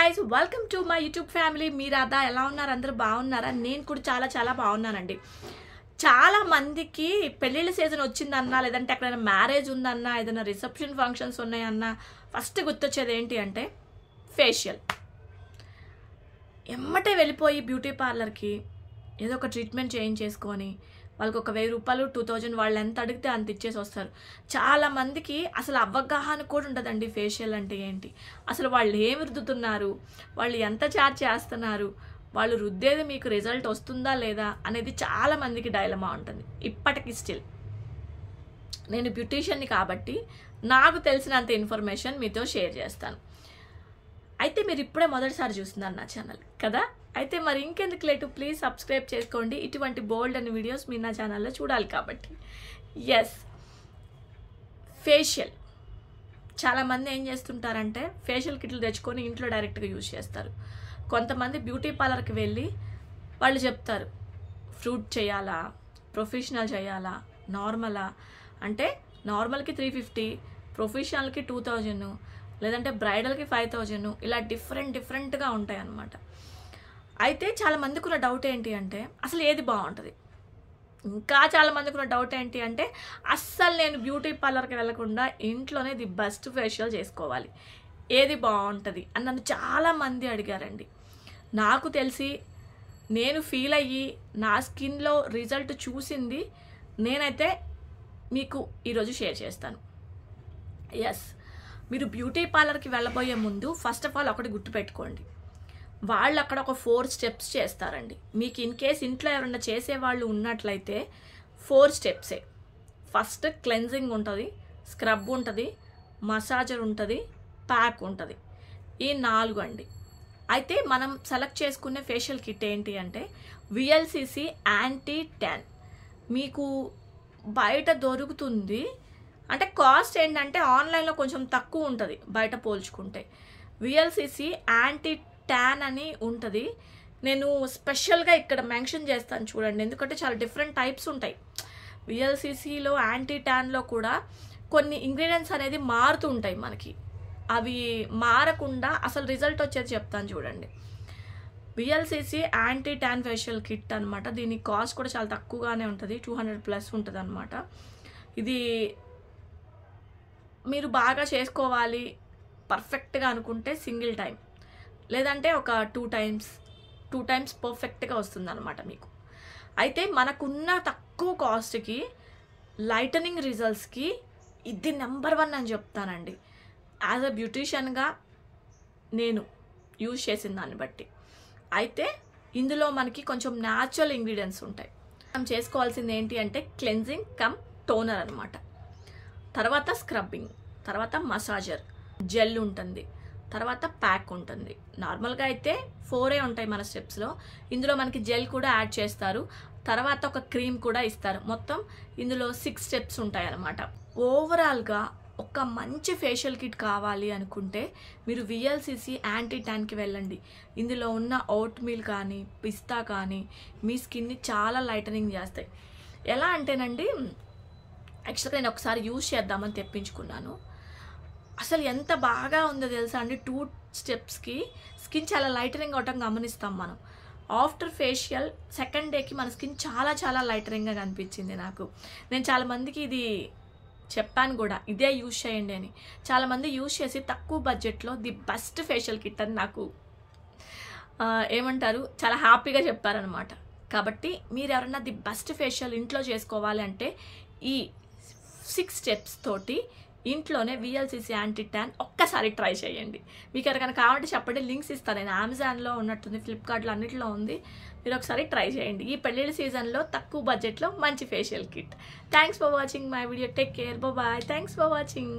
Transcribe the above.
guys, welcome to my YouTube family. మీరాదా ఎలా ఉన్నారు? అందరూ బాగున్నారా? నేను కూడా చాలా బాగున్నానండి. చాలా మందికి పెళ్ళిళ్ళ సీజన్ వచ్చిందన్నా లేదంటే ఎక్కడైనా మ్యారేజ్ ఉందన్నా ఏదైనా రిసెప్షన్ ఫంక్షన్స్ ఉన్నాయన్నా ఫస్ట్ గుర్తొచ్చేది ఏంటి అంటే ఫేషియల్. ఎమ్మటే వెళ్ళిపోయి బ్యూటీ పార్లర్కి ఏదో ఒక ట్రీట్మెంట్ చేయించేసుకొని వాళ్ళకి ఒక 1000 రూపాయలు 2000 వాళ్ళు ఎంత అడిగితే అంత ఇచ్చేసి వస్తారు. చాలామందికి అసలు అవగాహన కూడా ఉండదండి ఫేషియల్ అంటే ఏంటి, అసలు వాళ్ళు ఏమి రుద్దుతున్నారు, వాళ్ళు ఎంత ఛార్జ్ చేస్తున్నారు, వాళ్ళు రుద్దేది మీకు రిజల్ట్ వస్తుందా లేదా అనేది చాలామందికి డైలమా ఉంటుంది ఇప్పటికి. స్టిల్ నేను బ్యూటీషియన్ని కాబట్టి నాకు తెలిసినంత ఇన్ఫర్మేషన్ మీతో షేర్ చేస్తాను. అయితే మీరు ఇప్పుడే మొదటిసారి చూస్తున్నారు నా ఛానల్ కదా, అయితే మరి ఇంకెందుకు లేటు ప్లీజ్ సబ్స్క్రైబ్ చేసుకోండి. ఇటువంటి బోల్డ్ అనే వీడియోస్ మీరు నా ఛానల్లో చూడాలి కాబట్టి. ఎస్, ఫేషియల్ చాలామంది ఏం చేస్తుంటారంటే ఫేషియల్ కిట్లు తెచ్చుకొని ఇంట్లో డైరెక్ట్గా యూజ్ చేస్తారు. కొంతమంది బ్యూటీ పార్లర్కి వెళ్ళి వాళ్ళు చెప్తారు ఫ్రూట్ చేయాలా, ప్రొఫెషనల్ చేయాలా, నార్మలా అంటే నార్మల్కి 350, ప్రొఫెషనల్కి 2000, లేదంటే బ్రైడల్కి 5000, ఇలా డిఫరెంట్గా ఉంటాయి అన్నమాట. అయితే చాలామందికి ఉన్న డౌట్ ఏంటి అంటే అసలు ఏది బాగుంటుంది, ఇంకా చాలామందికి ఉన్న డౌట్ ఏంటి అంటే అస్సలు నేను బ్యూటీ పార్లర్కి వెళ్ళకుండా ఇంట్లోనే ది బెస్ట్ ఫేషియల్ చేసుకోవాలి, ఏది బాగుంటుంది అని నన్ను చాలామంది అడిగారండి. నాకు తెలిసి నేను ఫీల్ అయ్యి నా స్కిన్లో రిజల్ట్ చూసింది నేనైతే మీకు ఈరోజు షేర్ చేస్తాను. ఎస్, మీరు బ్యూటీ పార్లర్కి వెళ్ళబోయే ముందు ఫస్ట్ ఆఫ్ ఆల్ ఒకటి గుర్తుపెట్టుకోండి, వాళ్ళు అక్కడ ఒక 4 స్టెప్స్ చేస్తారండి. మీకు ఇన్ కేస్ ఇంట్లో ఎవరైనా చేసేవాళ్ళు ఉన్నట్లయితే 4 స్టెప్సే. ఫస్ట్ క్లెన్జింగ్ ఉంటుంది, స్క్రబ్ ఉంటుంది, మసాజర్ ఉంటుంది, ప్యాక్ ఉంటుంది. ఈ 4 అండి. అయితే మనం సెలెక్ట్ చేసుకునే ఫేషియల్ కిట్ ఏంటి అంటే విఎల్సిసి యాంటీ ట్యాన్. మీకు బయట దొరుకుతుంది, అంటే కాస్ట్ ఏంటంటే ఆన్లైన్లో కొంచెం తక్కువ ఉంటుంది బయట పోల్చుకుంటే. విఎల్సిసి యాంటీ ట్యాన్ అని ఉంటుంది. నేను స్పెషల్గా ఇక్కడ మెన్షన్ చేస్తాను చూడండి, ఎందుకంటే చాలా డిఫరెంట్ టైప్స్ ఉంటాయి. విఎల్సిసిలో యాంటీ ట్యాన్లో కూడా కొన్ని ఇంగ్రీడియంట్స్ అనేది మారుతూ ఉంటాయి మనకి. అవి మారకుండా అసలు రిజల్ట్ వచ్చేది చెప్తాను చూడండి. VLCC anti tan facial kit అనమాట. దీని కాస్ట్ కూడా చాలా తక్కువగానే ఉంటుంది, 200+ ఉంటుంది అనమాట. ఇది మీరు బాగా చేసుకోవాలి పర్ఫెక్ట్గా అనుకుంటే సింగిల్ టైం, లేదంటే ఒక 2 టైమ్స్ పర్ఫెక్ట్గా వస్తుంది అనమాట మీకు. అయితే మనకున్న తక్కువ కాస్ట్కి లైటనింగ్ రిజల్ట్స్కి ఇది నెంబర్ 1 అని చెప్తానండి. యాజ్ అ బ్యూటీషియన్గా నేను యూజ్ చేసిన దాన్ని బట్టి అయితే ఇందులో మనకి కొంచెం న్యాచురల్ ఇంగ్రీడియంట్స్ ఉంటాయి. మనం చేసుకోవాల్సింది ఏంటి అంటే క్లెన్జింగ్ కమ్ టోనర్ అనమాట, తర్వాత స్క్రబ్బింగ్, తర్వాత మసాజర్, జెల్ ఉంటుంది, తర్వాత ప్యాక్ ఉంటుంది. నార్మల్గా అయితే 4 ఉంటాయి మన స్టెప్స్లో, ఇందులో మనకి జెల్ కూడా యాడ్ చేస్తారు, తర్వాత ఒక క్రీమ్ కూడా ఇస్తారు. మొత్తం ఇందులో 6 స్టెప్స్ ఉంటాయి అన్నమాట. ఓవరాల్గా ఒక మంచి ఫేషియల్ కిట్ కావాలి అనుకుంటే మీరు విఎల్సిసి యాంటీ ట్యాన్కి వెళ్ళండి. ఇందులో ఉన్న ఓట్ మీల్ కానీ పిస్తా కానీ మీ స్కిన్ని చాలా లైటనింగ్ చేస్తాయి. ఎలా అంటేనండి, యాక్చువల్గా నేను ఒకసారి యూజ్ చేద్దామని తెప్పించుకున్నాను. అసలు ఎంత బాగా ఉందో తెలుసా అండి. 2 స్టెప్స్కి స్కిన్ చాలా లైటనింగ్ అవటం గమనిస్తాం మనం. ఆఫ్టర్ ఫేషియల్ సెకండ్ డేకి మన స్కిన్ చాలా లైటనింగ్గా కనిపించింది నాకు. నేను చాలామందికి ఇది చెప్పాను కూడా, ఇదే యూజ్ చేయండి అని. చాలామంది యూజ్ చేసి తక్కువ బడ్జెట్లో ది బెస్ట్ ఫేషియల్ కిట్ అని నాకు ఏమంటారు చాలా హ్యాపీగా చెప్పారనమాట. కాబట్టి మీరు ఎవరన్నా ది బెస్ట్ ఫేషియల్ ఇంట్లో చేసుకోవాలి అంటే ఈ 6 స్టెప్స్ తోటి ఇంట్లోనే విఎల్సిసి యాంటీ ట్యాన్ ఒక్కసారి ట్రై చేయండి. మీకు ఎవరికైనా కావాలంటే చెప్పండి, లింక్స్ ఇస్తాను. నేను అమెజాన్లో ఉన్నట్టుంది, ఫ్లిప్కార్ట్లో అన్నింటిలో ఉంది. మీరు ఒకసారి ట్రై చేయండి ఈ పెళ్ళిళ్ళ సీజన్లో తక్కువ బడ్జెట్లో మంచి facial kit. Thanks for watching my video. Take care, bye. Thanks for watching.